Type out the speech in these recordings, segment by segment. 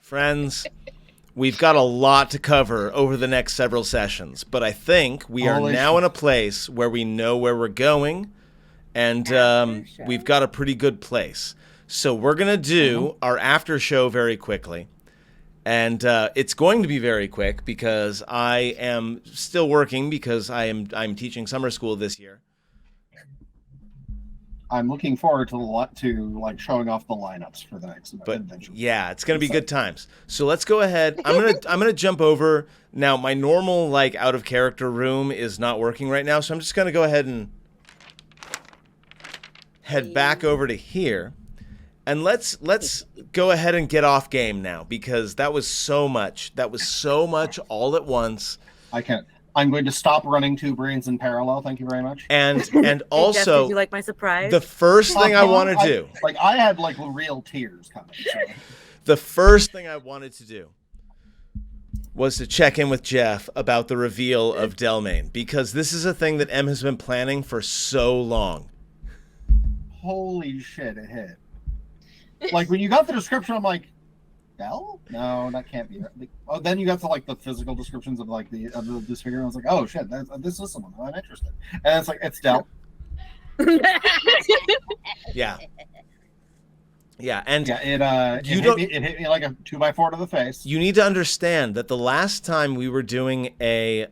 Friends, we've got a lot to cover over the next several sessions, but I think we are now in a place where we know where we're going, and we've got a pretty good place. So we're going to do our after show very quickly. And it's going to be very quick because I am still working because I'm teaching summer school this year. I'm looking forward to showing off the lineups for the next adventure. Yeah, it's going to be good times. So let's go ahead. I'm gonna jump over now. My normal out of character room is not working right now, so I'm just going to go ahead and head back over to here. And let's go ahead and get off game now because that was so much. That was so much all at once. I'm going to stop running two brains in parallel. Thank you very much. And also, Jeff, did you like my surprise? The first thing I want to do, I had real tears coming. So. The first thing I wanted to do was to check in with Jeff about the reveal of Delmain because this is a thing that M has been planning for so long. Holy shit! It hit. When you got the description, I'm like, Del? No, that can't be. Oh, then you got to the physical descriptions of the disfigure. I was like, oh shit, this is someone I'm interested. And it's Del. Yeah. Yeah, and it hit me like a 2x4 to the face. You need to understand that the last time we were doing an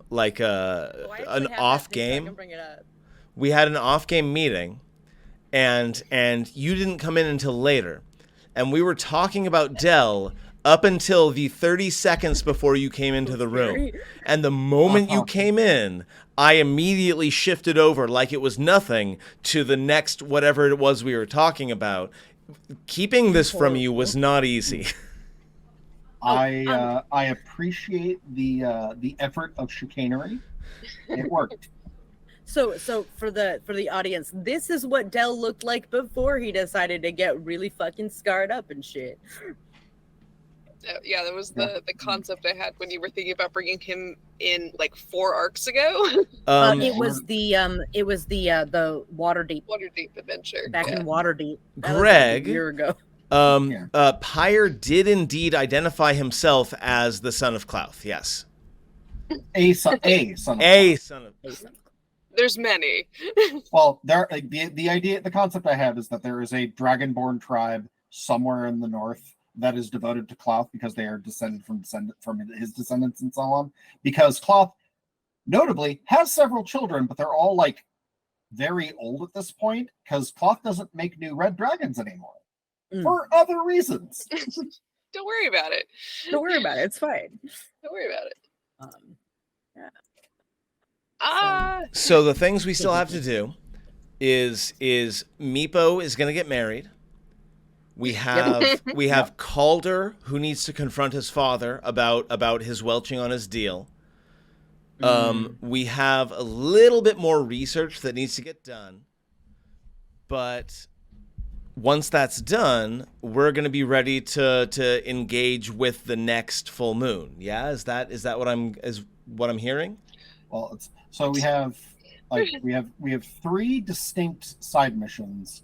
off game, we had an off game meeting, and you didn't come in until later. And we were talking about Del up until the 30 seconds before you came into the room. And the moment you came in, I immediately shifted over like it was nothing to the next whatever it was we were talking about. Keeping this from you was not easy. I appreciate the effort of chicanery. It worked. So for the audience, this is what Del looked like before he decided to get really fucking scarred up and shit. Yeah, that was the concept I had when you were thinking about bringing him in 4 arcs ago. It was the Waterdeep adventure back in Waterdeep. That Greg, was a year ago. Pyre did indeed identify himself as the son of Clouth. Yes, a son of Clouth. There's many. Well, the concept I have is that there is a dragonborn tribe somewhere in the north that is devoted to Clouth because they are descended from his descendants and so on. Because Clouth, notably, has several children, but they're all very old at this point because Clouth doesn't make new red dragons anymore for other reasons. Don't worry about it. Don't worry about it. It's fine. Don't worry about it. Yeah. So the things we still have to do is Meepo is going to get married. We have Calder who needs to confront his father about his welching on his deal. We have a little bit more research that needs to get done. But once that's done, we're going to be ready to engage with the next full moon. Yeah, is that what I'm hearing? Well, so we have 3 distinct side missions,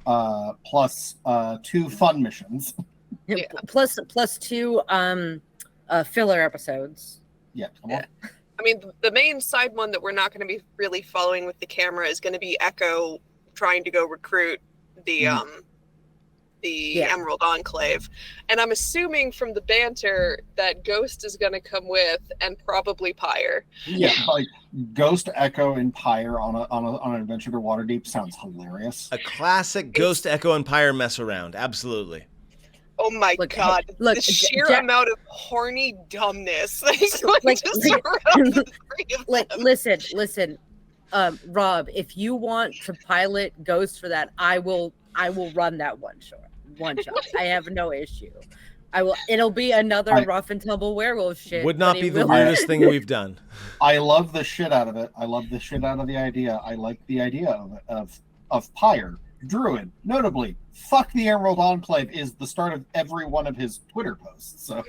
plus 2 fun missions. Yeah. Plus 2 filler episodes. Yeah. I mean, the main side one that we're not going to be really following with the camera is going to be Echo trying to go recruit the Emerald Enclave. And I'm assuming from the banter that Ghost is going to come with and probably Pyre. Yeah, Ghost, Echo, and Pyre on an adventure to Waterdeep sounds hilarious. A classic Ghost, Echo, and Pyre mess around. Absolutely. Oh my God! Look, the sheer amount of horny dumbness. Listen. Rob, if you want to pilot Ghost for that, I will run that one shot. I have no issue. It'll be another rough and tumble werewolf shit. Would not be the weirdest thing we've done. I love the shit out of it. I love the shit out of the idea. I like the idea of Pyre, Druid. Notably, fuck the Emerald Enclave is the start of every one of his Twitter posts. So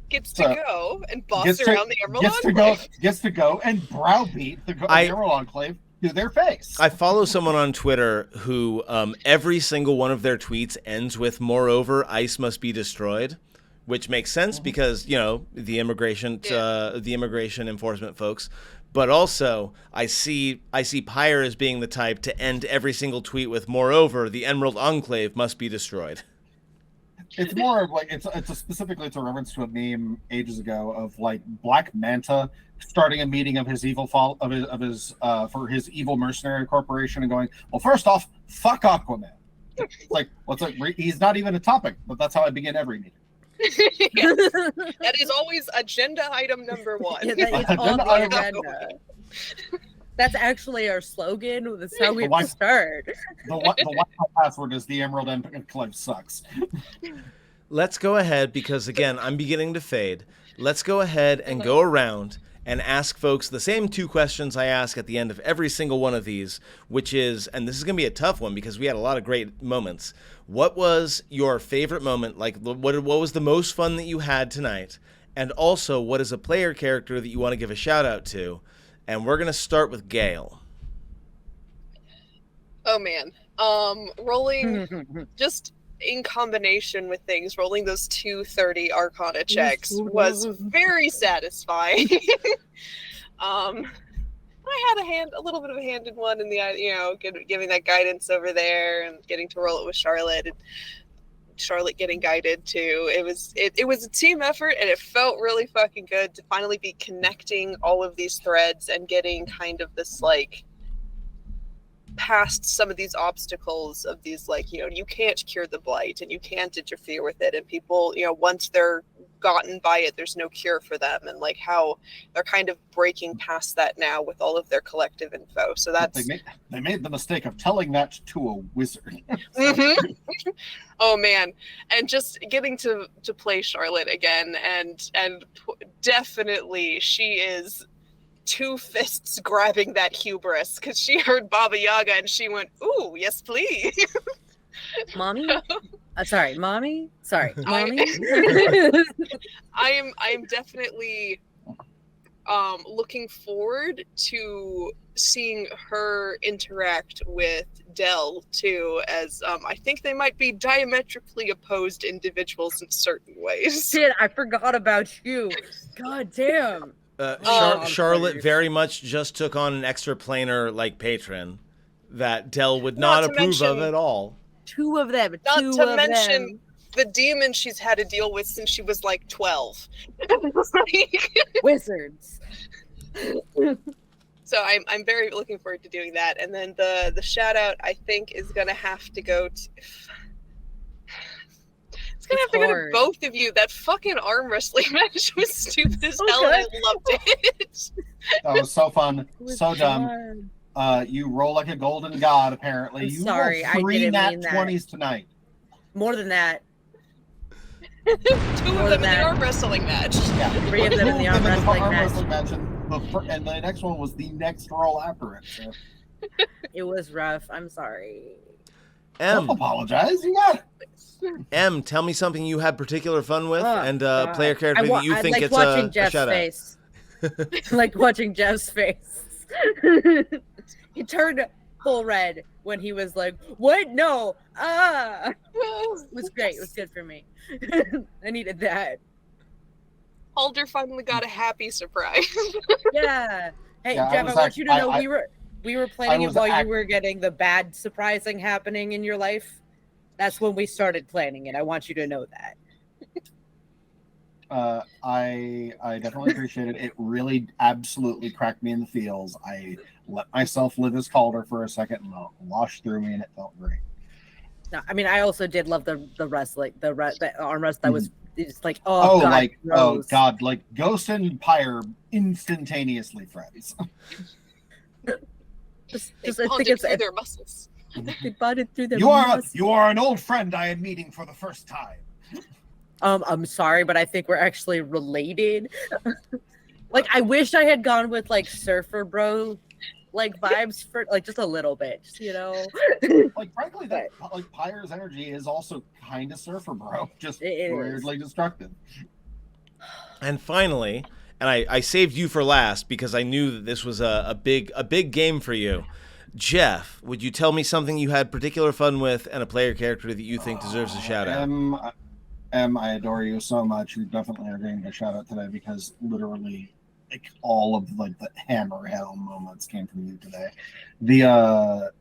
gets to go and boss around the Emerald Enclave. Gets to go and browbeat the Emerald Enclave to their face. I follow someone on Twitter who every single one of their tweets ends with "Moreover, ICE must be destroyed," which makes sense because the immigration enforcement folks. But also, I see Pyre as being the type to end every single tweet with "Moreover, the Emerald Enclave must be destroyed." It's more of like it's a reference to a meme ages ago of like Black Manta starting a meeting of his evil for his evil mercenary corporation and going, well, first off, fuck Aquaman. Like, he's not even a topic, but that's how I begin every meeting. Yes. That is always agenda item number one. Yeah, that is on the agenda. That's actually our slogan. That's how we start. The Wi-Fi password is the Emerald Enclave sucks. Let's go ahead, because again, I'm beginning to fade. Let's go ahead and go around and ask folks the same two questions I ask at the end of every single one of these, which is, and this is going to be a tough one because we had a lot of great moments. What was your favorite moment? Like, what was the most fun that you had tonight? And also, what is a player character that you want to give a shout out to? And we're going to start with Gale. Oh, man. Rolling, just in combination with things, rolling those 230 Arcana checks was very satisfying. I had a little bit of a hand in one in the, giving that guidance over there and getting to roll it with Charlotte. And Charlotte getting guided too. It was a team effort, and it felt really fucking good to finally be connecting all of these threads and getting kind of this like past some of these obstacles of these like, you can't cure the blight and you can't interfere with it, and people, once they're gotten by it, there's no cure for them, and like how they're kind of breaking past that now with all of their collective info. So that's they made the mistake of telling that to a wizard. Mm-hmm. Oh man, and just getting to play Charlotte again, and definitely she is two fists grabbing that hubris, because she heard Baba Yaga and she went, "Ooh, yes, please." Mommy? Mommy? Sorry, Mommy? I am definitely looking forward to seeing her interact with Dell too, as I think they might be diametrically opposed individuals in certain ways. Shit, I forgot about you. God damn. Charlotte very much just took on an extraplanar like patron that Dell would not approve of at all. Two of them. Not to mention the demon she's had to deal with since she was like 12. Wizards. So I'm very looking forward to doing that. And then the shout out I think is gonna have to go to go to both of you. That fucking arm wrestling match was stupid as hell, and I loved it. That was so fun, so dumb. You roll like a golden god, apparently. I'm sorry, rolled 3 I didn't nat mean that. 20s tonight. More than that. 2 of them in the arm wrestling match. Yeah. 3 of them in the arm wrestling match. And the next one was the next roll after it. So. It was rough. I'm sorry. Don't apologize. You got it. Em, tell me something you had particular fun with, and player character that you think it's watching a Jeff's shout face. I like watching Jeff's face. He turned full red when he was like, "What? No! Ah!" It was great. It was good for me. I needed that. Alder finally got a happy surprise. Yeah. Hey, Yeah, Jeff, I want you to know we were planning it while you were getting the bad surprising happening in your life. That's when we started planning it. I want you to know that. I definitely appreciate it. It really absolutely cracked me in the feels. I let myself live as Calder for a second, and it washed through me, and it felt great. No, I mean, I also did love the wrestling, the arm wrest. That was just like, oh god, like Ghost and Pyre instantaneously friends. I think it's their muscles. They bonded through their muscles. You are an old friend I am meeting for the first time. I'm sorry, but I think we're actually related. Like, I wish I had gone with like Surfer Bro, like vibes for like just a little bit, Like, frankly, that like Pyre's energy is also kind of Surfer Bro, just weirdly destructive. And finally, and I saved you for last because I knew that this was a big game for you. Jeff, would you tell me something you had particular fun with and a player character that you think deserves a shout out? I adore you so much. You definitely are getting a shout out today because literally, like all of like the hammer hell moments came from you today.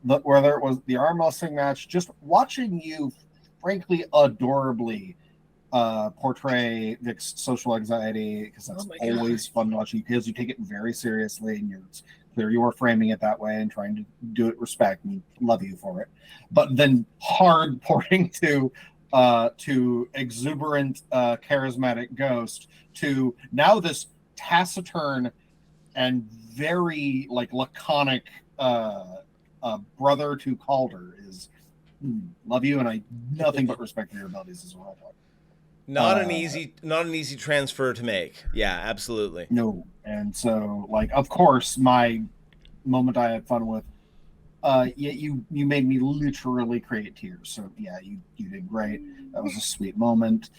Whether it was the arm wrestling match, just watching you, frankly, adorably portray Vic's social anxiety, because that's always fun watching because you take it very seriously and it's clear you are framing it that way and trying to do it respect and love you for it. But then hard porting to exuberant, charismatic Ghost to now this taciturn and very like laconic brother to Calder is love you, and I nothing but respect for your abilities as well. Not an easy transfer to make. Yeah, absolutely. No, and so like of course my moment I had fun with. You made me literally create tears. So yeah, you did great. That was a sweet moment.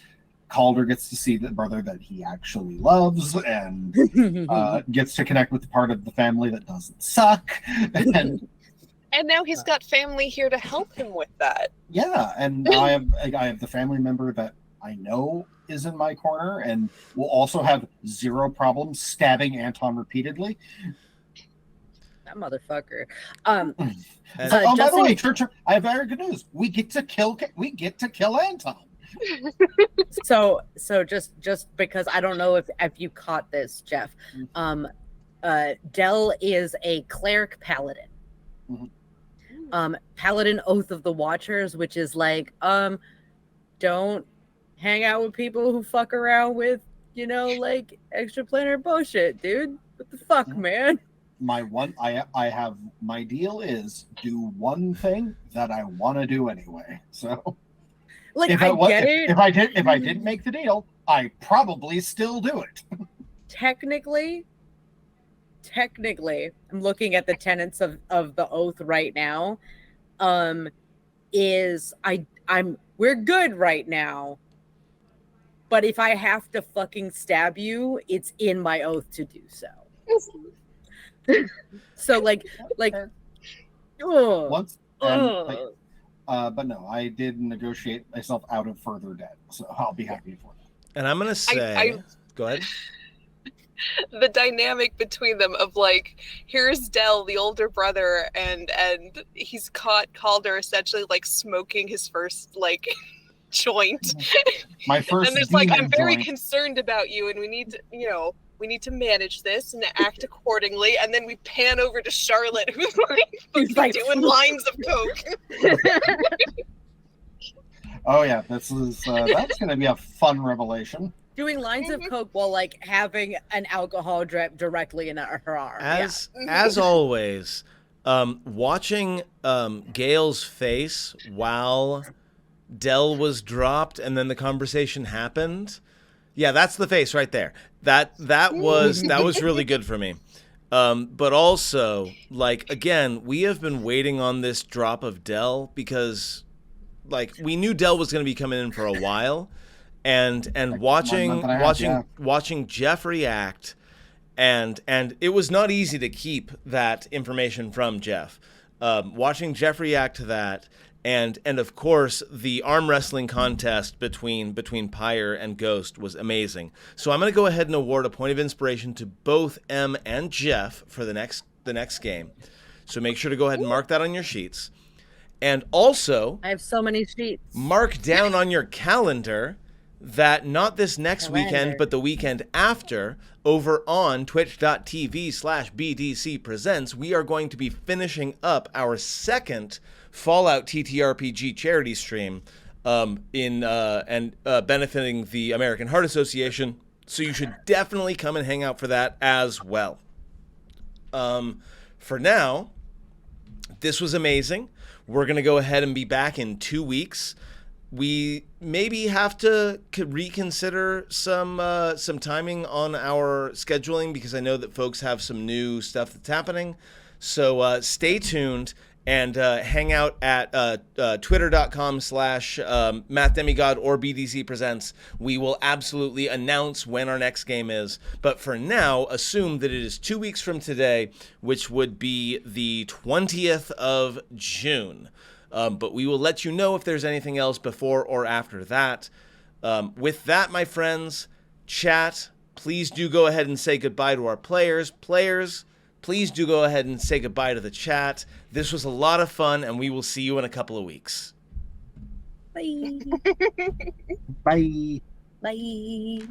Calder gets to see the brother that he actually loves and gets to connect with the part of the family that doesn't suck. And now he's got family here to help him with that. Yeah, and I have the family member that I know is in my corner and will also have zero problem stabbing Anton repeatedly. That motherfucker. By the way, Church, I have very good news. We get to kill Anton. So just because I don't know if you caught this, Jeff. Dell is a cleric paladin. Mm-hmm. Paladin Oath of the Watchers, which is like don't hang out with people who fuck around with, like extraplanar bullshit, dude. What the fuck, man? My deal is do one thing that I want to do anyway. So like if I didn't make the deal, I probably still do it. Technically, I'm looking at the tenets of the oath right now. We're good right now. But if I have to fucking stab you, it's in my oath to do so. So like once but no, I did negotiate myself out of further debt, so I'll be happy for that. And I'm gonna say go ahead. The dynamic between them of like, here's Dell, the older brother, and he's caught Calder essentially like smoking his first like joint. My first and there's like, I'm very joint. Concerned about you, and we need to manage this and act accordingly. And then we pan over to Charlotte, who's like doing lines of coke. Oh yeah, that's going to be a fun revelation. Doing lines of coke while like having an alcohol drip directly in her arm. As always, watching Gail's face while Dell was dropped and then the conversation happened. Yeah, that's the face right there. That was really good for me. But also, like, again, we have been waiting on this drop of Dell because, like, we knew Dell was going to be coming in for a while, and watching Jeff react, and it was not easy to keep that information from Jeff. Watching Jeff react to that. And of course, the arm wrestling contest between Pyre and Ghost was amazing. So I'm going to go ahead and award a point of inspiration to both M and Jeff for the next game. So make sure to go ahead and mark that on your sheets. And also, I have so many sheets. Mark down on your calendar that not this next weekend, but the weekend after, over on twitch.tv/BDC Presents, we are going to be finishing up our second Fallout TTRPG charity stream benefiting the American Heart Association. So you should definitely come and hang out for that as well. For now, this was amazing. We're going to go ahead and be back in 2 weeks. We maybe have to reconsider some timing on our scheduling because I know that folks have some new stuff that's happening. So stay tuned. and hang out at twitter.com/mathdemigod or BDC Presents. We will absolutely announce when our next game is. But for now, assume that it is 2 weeks from today, which would be the 20th of June. But we will let you know if there's anything else before or after that. With that, my friends, chat, please do go ahead and say goodbye to our players. Players, please do go ahead and say goodbye to the chat. This was a lot of fun, and we will see you in a couple of weeks. Bye. Bye. Bye.